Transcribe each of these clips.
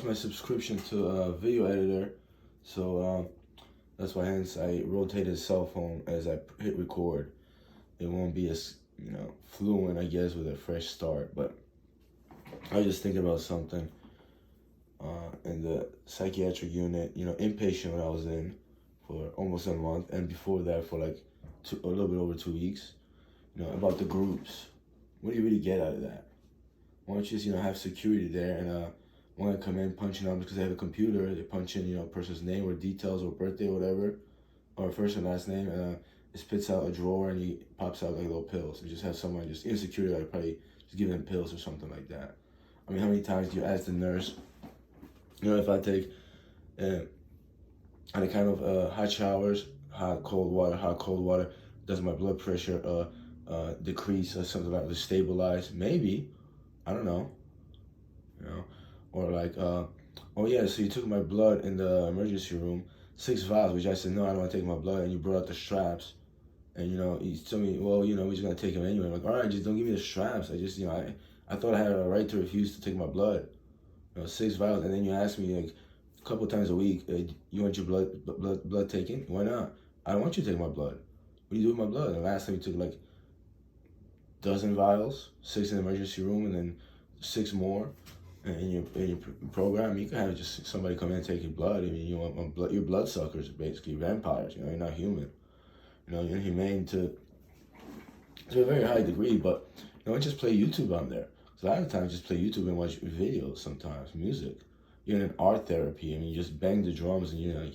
my subscription to a video editor, so that's why hence I rotated the cell phone as I hit record. It won't be as fluent, I guess, with a fresh start. But I was just thinking about something in the psychiatric unit, inpatient when I was in for almost a month, and before that for like a little bit over 2 weeks. About the groups. What do you really get out of that? Why don't you just have security there and when I come in punching numbers because they have a computer, they punch in a person's name or details or birthday or whatever, or first and last name, and it spits out a drawer and he pops out like little pills. And just have someone just in security like probably just give them pills or something like that. I mean, how many times do you ask the nurse, if I take any kind of hot showers, hot cold water, does my blood pressure decrease or something like that, stabilize? Maybe, I don't know, or like, oh yeah, so you took my blood in the emergency room, 6 vials, which I said, no, I don't want to take my blood, and you brought out the straps, and you told me, well, we're just gonna take them anyway. I'm like, all right, just don't give me the straps. I just, I thought I had a right to refuse to take my blood, 6 vials, and then you asked me like a couple times a week, you want your blood taken? Why not? I don't want you to take my blood. What do you do with my blood? And the last time you took like dozen vials, 6 in the emergency room, and then 6 more in your program. You can have just somebody come in and take your blood. I mean, your blood suckers are basically vampires. You're not human. You're inhumane to a very high degree, but don't just play YouTube on there. So a lot of times, just play YouTube and watch videos. Sometimes music. You're in art therapy. I mean, you just bang the drums and you're like.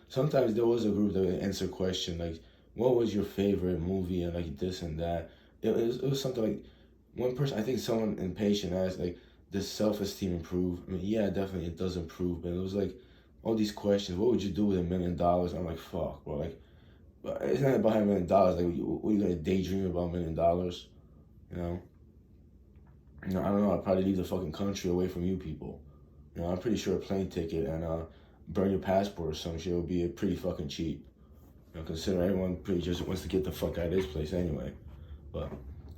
Sometimes there was a group that would answer a question like, "What was your favorite movie?" and like this and that. It was something like one person. I think someone impatient asked like, "Does self-esteem improve?" I mean, yeah, definitely it does improve. But it was like all these questions. What would you do with $1 million? I'm like, fuck, bro. Like, it's not about having $1 million. Like, what are you gonna daydream about $1 million? I don't know. I'd probably leave the fucking country away from you people. I'm pretty sure a plane ticket and burn your passport or some shit would be pretty fucking cheap. Considering everyone pretty just wants to get the fuck out of this place anyway. But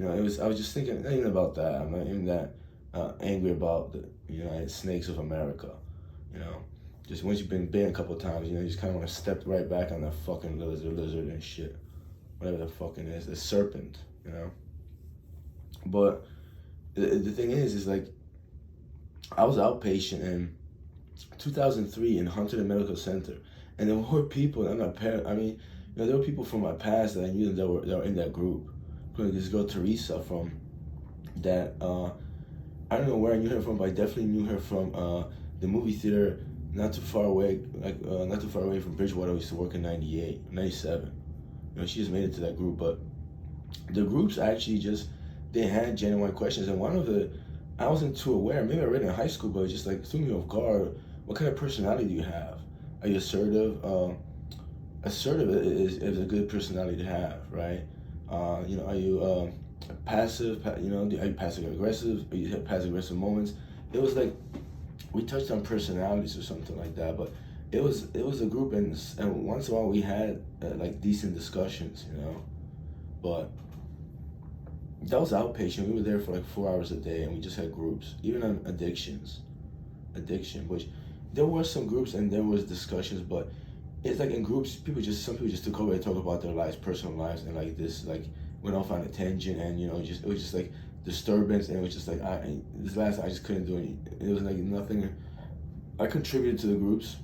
I was just thinking not even about that. I'm not even that angry about the United Snakes of America. Just once you've been bitten a couple of times, you just kind of want to step right back on that fucking lizard and shit, whatever the fucking is, the serpent. But the thing is like I was outpatient in 2003 in Huntington Medical Center, and there were people. I'm not I mean, there were people from my past that I knew that were in that group. This girl Teresa from that. I don't know where I knew her from, but I definitely knew her from the movie theater not too far away, not too far away from Bridgewater. I used to work in 98, 97. She just made it to that group, but the groups actually they had genuine questions, and one of I wasn't too aware. Maybe I read it in high school, but it just like threw me off guard. What kind of personality do you have? Are you assertive? Assertive is a good personality to have, right? Are you passive? Are you passive aggressive? Or you have passive aggressive moments? It was like we touched on personalities or something like that, but it was a group, and once in a while we had like decent discussions, but that was outpatient. We were there for like 4 hours a day, and we just had groups, even on addiction, which there were some groups and there was discussions, but it's like in groups, some people just took over and talk about their lives, personal lives, and like this, like went off on a tangent, and it was just like disturbance, and it was just like I just couldn't do any. It was like nothing. I contributed to the groups,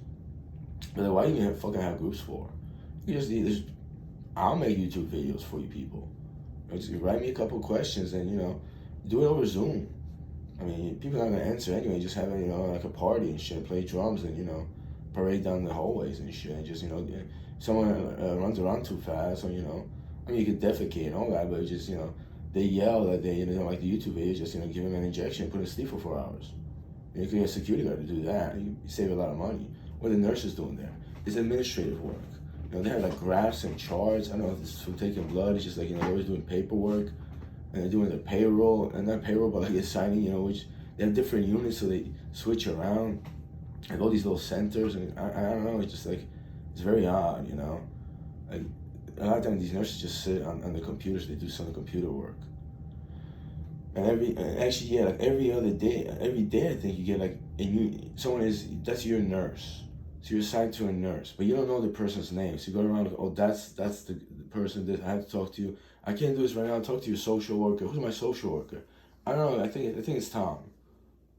but like, why do you even fucking have groups for? You just I'll make YouTube videos for you people. Just write me a couple questions and do it over Zoom. I mean, people are not gonna answer anyway. Just have like a party and shit, play drums and parade down the hallways and shit. And just someone runs around too fast, or I mean, you could defecate and all that, but just they yell that they don't like the YouTube video. Just give them an injection, put them to sleep for 4 hours. You could get a security guard to do that. You save a lot of money. What are the nurses doing there? It's administrative work. They have like graphs and charts. I don't know if it's from taking blood. It's just like they're always doing paperwork, and they're doing their payroll, and not payroll, but like assigning. Which they have different units, so they switch around, like all these little centers. And I don't know. It's just like it's very odd, Like a lot of times these nurses just sit on the computers. They do some of the computer work. And actually, yeah, like every day I think you get like, that's your nurse. So you're assigned to a nurse, but you don't know the person's name. So you go around like, oh, that's the person that I have to talk to you. I can't do this right now. Talk to your social worker. Who's my social worker? I don't know. I think it's Tom.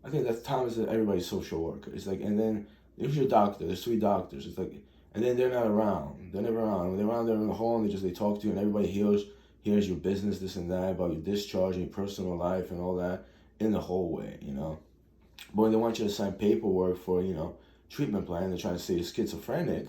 I think that Tom is everybody's social worker. It's like, and then there's your doctor. There's three doctors. It's like, and then they're not around. They're never around. When they're around, they're in the hall and they talk to you, and everybody hears your business, this and that, about your discharge and your personal life and all that in the hallway, But when they want you to sign paperwork for, treatment plan, they're trying to say you're schizophrenic,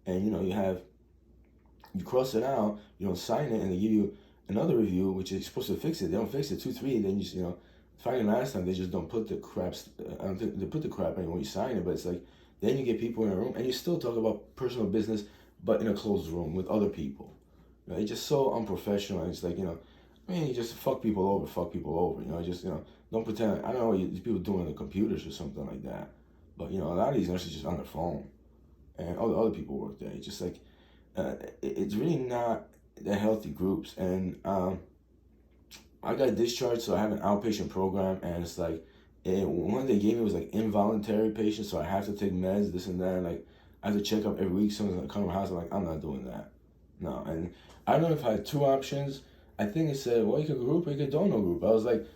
and you cross it out, you don't sign it, and they give you another review, which is supposed to fix it. They don't fix it, 2, 3, and then finally last time they just don't put the crap. I don't think they put the crap in when you sign it, but it's like then you get people in a room and you still talk about personal business, but in a closed room with other people. It's just so unprofessional. And it's like you just fuck people over. Don't pretend. I don't know what these people doing on the computers or something like that, but a lot of these nurses just on their phone, and other people work there. It's just like it's really not that healthy groups. And I got discharged, so I have an outpatient program, and it's like one they gave me was like involuntary patient, so I have to take meds, this and that, and like I have to check up every week. Someone's gonna come to my house. I'm like, I'm not doing that. No, and I don't know if I had two options. I think it said, well, you could group or you could donor group. I was like,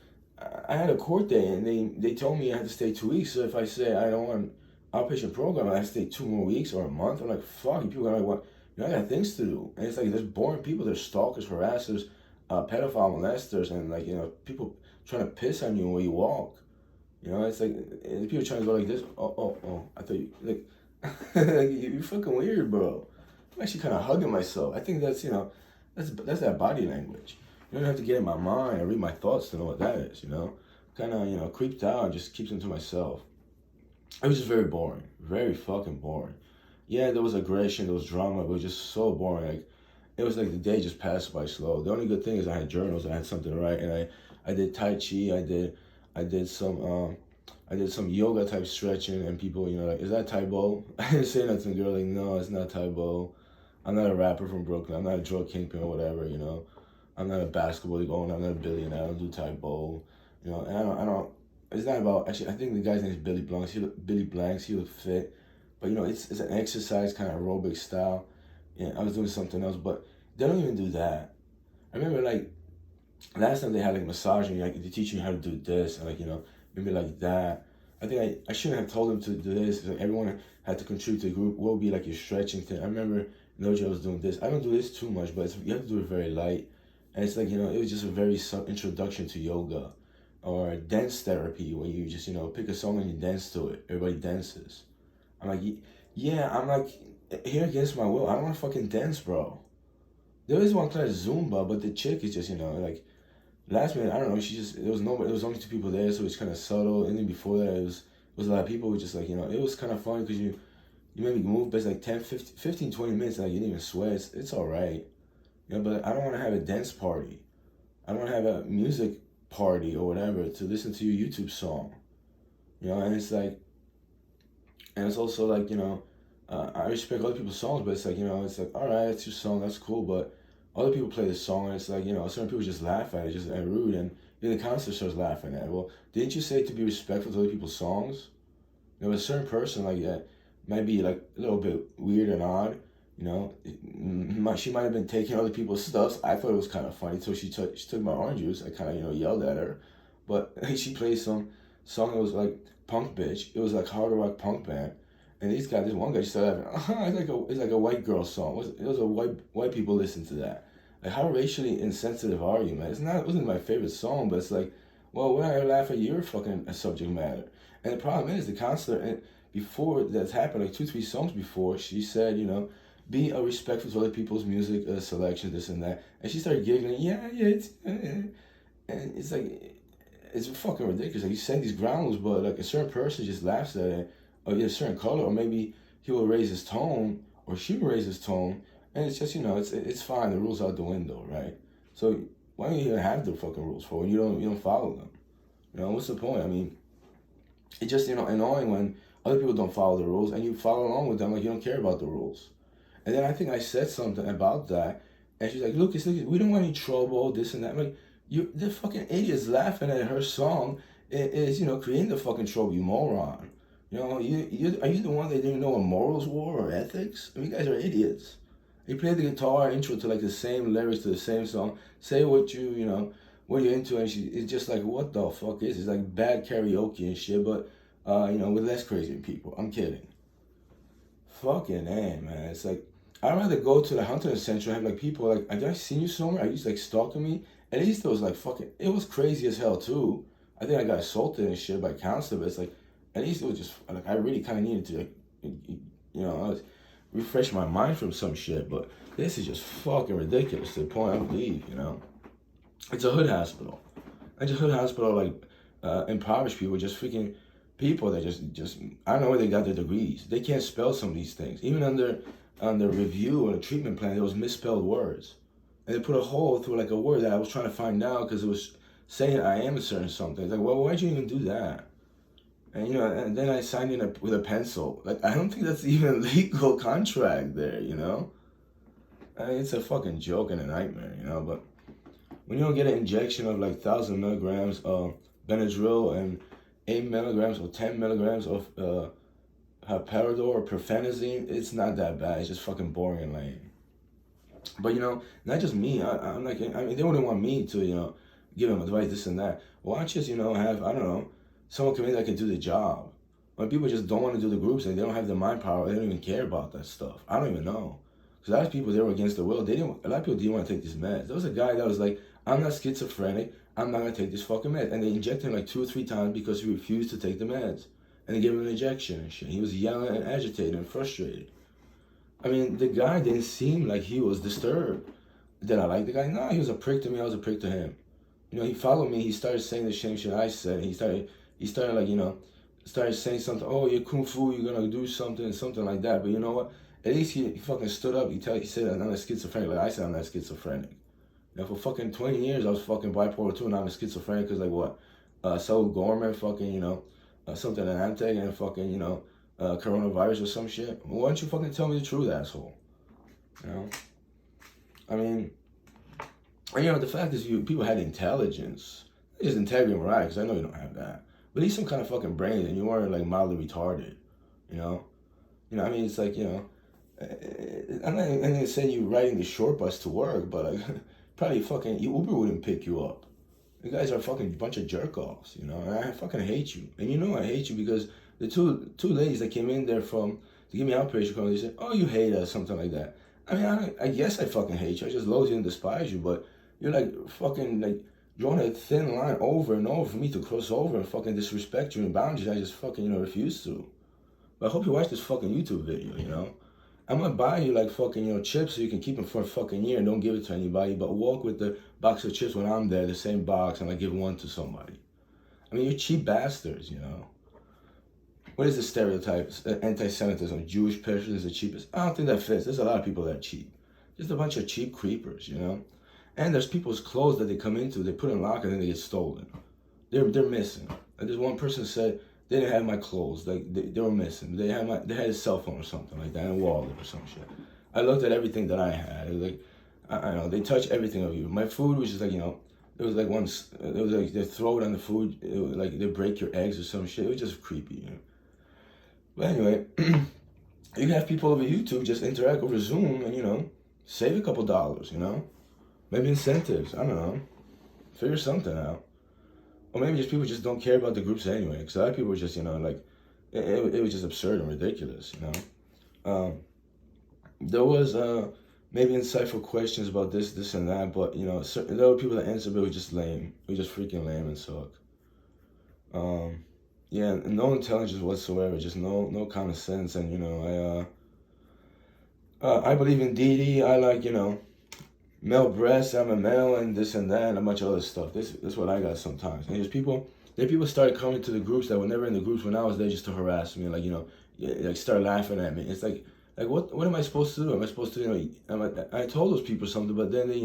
I had a court day, and they told me I had to stay 2 weeks. So if I say I don't want an outpatient program, I have to stay 2 more weeks or a month. I'm like, fuck, people are like, what? I got things to do. And it's like, there's boring people. There's stalkers, harassers, pedophile molesters, and like, people trying to piss on you when you walk. It's like, people trying to go like this. Oh, I thought you, like, like, you're fucking weird, bro. I'm actually kind of hugging myself. I think that's that's that body language. You don't have to get in my mind and read my thoughts to know what that is. Kind of creeped out and just keeps them to myself. It was just very boring, very fucking boring. Yeah, there was aggression, there was drama, but it was just so boring. Like it was like the day just passed by slow. The only good thing is I had journals, I had something to write, and I did Tai Chi, I did some yoga type stretching, and people, like, is that Taibo? I didn't say nothing to the girl, like, no, it's not Taibo. I'm not a rapper from Brooklyn. I'm not a drug kingpin or whatever, I'm not a basketball owner. I'm not a billionaire. I don't do Taibo, and I don't, it's not about, actually, I think the guy's name is Billy Blanks. Billy Blanks, he looked fit, but, it's an exercise kind of aerobic style. Yeah, I was doing something else, but they don't even do that. I remember, like, last time they had like massaging, like they teach you how to do this and like maybe like that. I think I shouldn't have told them to do this. Like everyone had to contribute to the group. What would be like your stretching thing? I remember Nojo was doing this. I don't do this too much, but you have to do it very light. And it's like it was just a very introduction to yoga, or dance therapy where you just pick a song and you dance to it. Everybody dances. I'm like, yeah. I'm like, here against my will. I don't want to fucking dance, bro. There is one class Zumba, but the chick is just like last minute, I don't know. She just there was nobody. There was only two people there, so it's kind of subtle. And then before that, it was a lot of people. Who just like it was kind of funny because you made me move, but it's like 10, 15, 20 minutes. Like you didn't even sweat. It's all right, But I don't want to have a dance party. I don't want to have a music party or whatever to listen to your YouTube song. And it's like, and it's also like I respect other people's songs, but it's like it's like all right, it's your song, that's cool, but other people play this song and it's like, certain people just laugh at it, just and rude, and then the concert starts laughing at it. Well, didn't you say to be respectful to other people's songs? A certain person like that might be like a little bit weird and odd, she might have been taking other people's stuff. I thought it was kind of funny until she took my orange juice. I kind of, yelled at her, but she played some song that was like punk bitch. It was like hard rock punk band. And this one guy started laughing. It's like a white girl song. It was a white people listen to that. Like, how racially insensitive are you, man? It wasn't my favorite song, but it's like, well, when I laugh at your fucking subject matter. And the problem is the concert, and before that's happened, like 2, 3 songs before, she said, be a respectful to other people's music selection, this and that. And she started giggling, yeah, it's, and it's like, it's fucking ridiculous. Like, you send these grounds, but like a certain person just laughs at it, or a certain color, or maybe he will raise his tone, or she will raise his tone, and it's just it's fine. The rules out the window, right? So why don't you even have the fucking rules for when you don't follow them? What's the point? I mean, it's just annoying when other people don't follow the rules and you follow along with them like you don't care about the rules. And then I think I said something about that, and she's like, Lucas, we don't want any trouble, this and that. I'm like, The fucking idiots laughing at her song is, creating the fucking trope, you moron. Are you the one that didn't know what morals were or ethics? I mean, you guys are idiots. You play the guitar intro to like the same lyrics to the same song. Say what what you're into, and it's just like, what the fuck is it? It's like bad karaoke and shit, but with less crazy people. I'm kidding. Fucking A, man. It's like, I'd rather go to the Hunter Center and have like people like, have I seen you somewhere? Are you like stalking me? At least it was like fucking, it was crazy as hell too. I think I got assaulted and shit by counselor, but it's like, at least it was just like, I really kind of needed to, like, I was refresh my mind from some shit, but this is just fucking ridiculous to the point I believe. It's a hood hospital. It's a hood hospital, like, impoverished people, just freaking people that just I don't know where they got their degrees. They can't spell some of these things. Even on the review or the treatment plan, there was misspelled words, and they put a hole through like a word that I was trying to find out because it was saying I am a certain something. It's like, well, why'd you even do that? And and then I signed in with a pencil. Like, I don't think that's even a legal contract there. I mean, it's a fucking joke and a nightmare. But when you don't get an injection of like 1,000 milligrams of Benadryl and 8 milligrams or 10 milligrams of Parador or Perfenazine, it's not that bad. It's just fucking boring and lame. But not just me. I'm like, I mean, they wouldn't want me to give them advice, this and that. Why don't you just have, I don't know, someone come in that can do the job? When people just don't want to do the groups and they don't have the mind power, they don't even care about that stuff. I don't even know. Because a lot of people, they were against the will. A lot of people didn't want to take these meds. There was a guy that was like, I'm not schizophrenic. I'm not going to take this fucking med. And they injected him like 2 or 3 times because he refused to take the meds. And they gave him an injection and shit. He was yelling and agitated and frustrated. I mean, the guy didn't seem like he was disturbed. Did I like the guy? No, he was a prick to me. I was a prick to him. He followed me. He started saying the same shit I said. He started like, started saying something. Oh, you're kung fu. You're going to do something like that. But you know what? At least he fucking stood up. He said, I'm not schizophrenic. Like I said, I'm not schizophrenic. For fucking 20 years, I was fucking bipolar too, and I'm a schizophrenic because, like, what? Saul Gorman fucking, something an Antec and fucking, coronavirus or some shit. Well, why don't you fucking tell me the truth, asshole? I mean, and, the fact is, people had intelligence. It's integrity and morality, because I know you don't have that. But at least some kind of fucking brain, and you weren't, like, mildly retarded, I mean, it's like, I'm not even saying you riding the short bus to work, but, like, probably fucking Uber wouldn't pick you up. You guys are a fucking bunch of jerk-offs, and I fucking hate you. And I hate you because the two ladies that came in there to give me outpatient coverage, they said, oh, you hate us, something like that. I mean, I guess I fucking hate you. I just loathe you and despise you, but you're like fucking like drawing a thin line over and over for me to cross over and fucking disrespect you and boundaries. I just fucking, refuse to. But I hope you watch this fucking YouTube video, I'm gonna buy you like fucking, chips so you can keep them for a fucking year and don't give it to anybody, but walk with the box of chips when I'm there, the same box, and I give one to somebody. I mean, you're cheap bastards, What is the stereotype? Anti-Semitism, Jewish person is the cheapest? I don't think that fits. There's a lot of people that are cheap. Just a bunch of cheap creepers, And there's people's clothes that they come into, they put in locker, and then they get stolen. They're missing. And this one person said, they didn't have my clothes. Like they were missing. They had a cell phone or something like that, and a wallet or some shit. I looked at everything that I had. It was like, I know, they touch everything of you. My food was just like, it was like it was like they throw it on the food. It was like they break your eggs or some shit. It was just creepy, But anyway, you can have people over YouTube just interact over Zoom and, save a couple dollars, Maybe incentives. I don't know. Figure something out. Or maybe just people just don't care about the groups anyway. Because a lot of people were just, like, it was just absurd and ridiculous, There was maybe insightful questions about this and that, but, there were people that answered, but it was just lame. It was just freaking lame and suck. Yeah, no intelligence whatsoever, just no common sense, and, I believe in DD, I like, male breasts, I'm a male, and this and that, and a bunch of other stuff. This is what I got sometimes. And people started coming to the groups that were never in the groups when I was there just to harass me, like, like start laughing at me. It's like what am I supposed to do? Am I supposed to, I told those people something, but then they,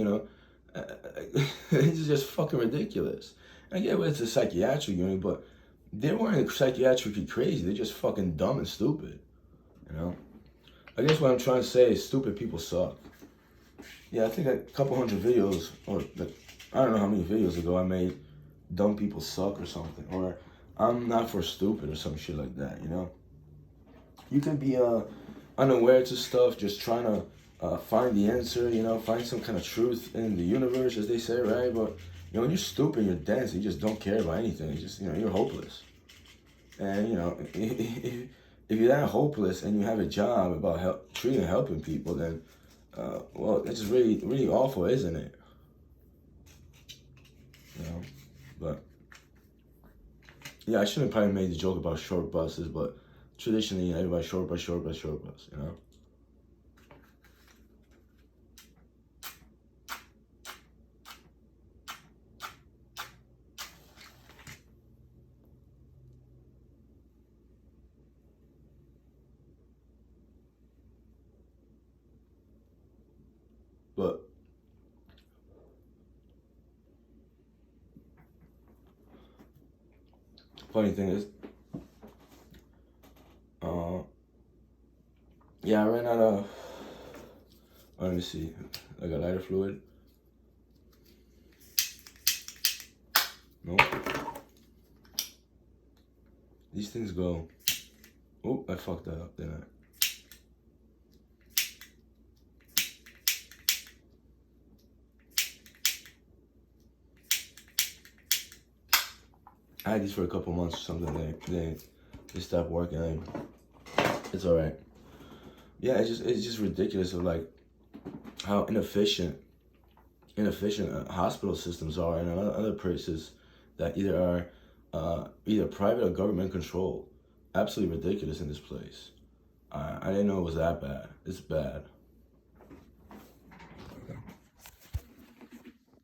it's just fucking ridiculous. I get it's a psychiatric unit, but they weren't psychiatrically crazy. They're just fucking dumb and stupid, I guess what I'm trying to say is stupid people suck. Yeah, I think a couple hundred videos, or like I don't know how many videos ago I made dumb people suck or something, or I'm not for stupid or some shit like that, you know? You can be unaware to stuff, just trying to find the answer, you know, find some kind of truth in the universe, as they say, right? But, you know, when you're stupid, you're dense, you just don't care about anything. You just, you know, you're hopeless. And, you know, if you're that hopeless and you have a job about treating and helping people, then, well, it's just really, really awful, isn't it? You know, but yeah, I shouldn't probably made the joke about short buses, but traditionally, you know, everybody short bus, short bus, short bus, you know? But funny thing is, uh, yeah, I ran out of, let me see, I got lighter fluid. Nope. These things go, oh, I fucked that up, didn't I had these for a couple months or something, they stopped working, it's alright. Yeah, it's just ridiculous of like, how inefficient hospital systems are and other places that either are either private or government controlled. Absolutely ridiculous in this place. I didn't know it was that bad. It's bad.